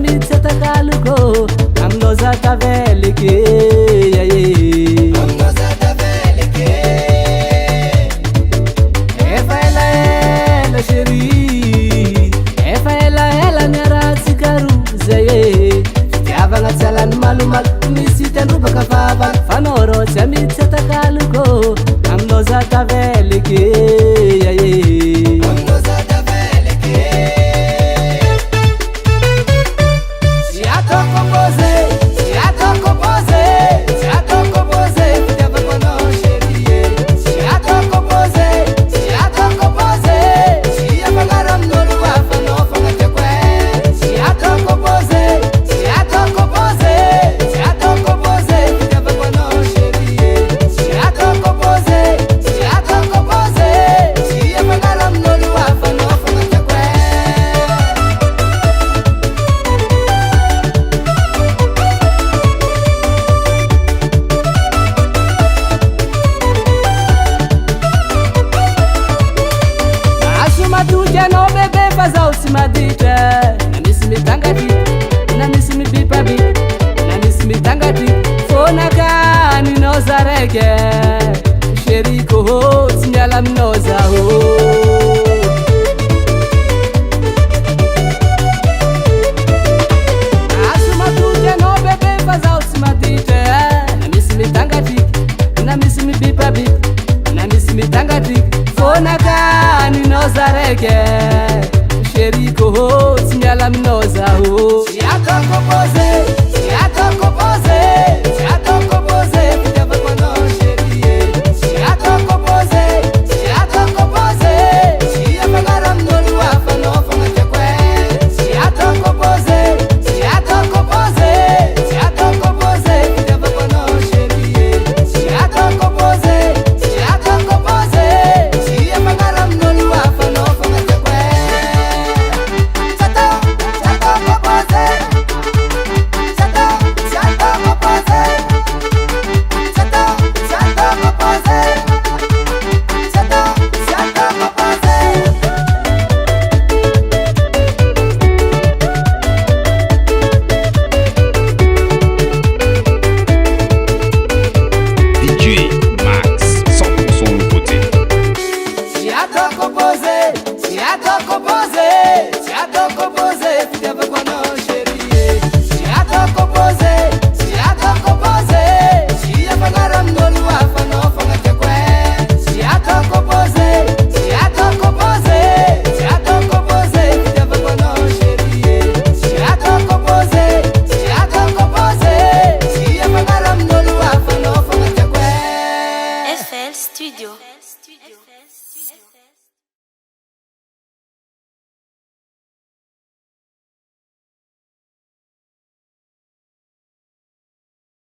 mitsetakaluko amnozataveleke efa elaela sheri efa elaela niaratsikaru zaye fitiavagna tsy alany malomalo misy tandrobaka favala fanoro tsy mitsetakaluko amnozataveleke Sheriko sinyala mnoza ho asumatuja no bebe faza usimatite na misimi tangati na misimi bipabi na misimi tangati fona kani noza rege Sheriko sinyala mnoza ho siatoko pose Studio.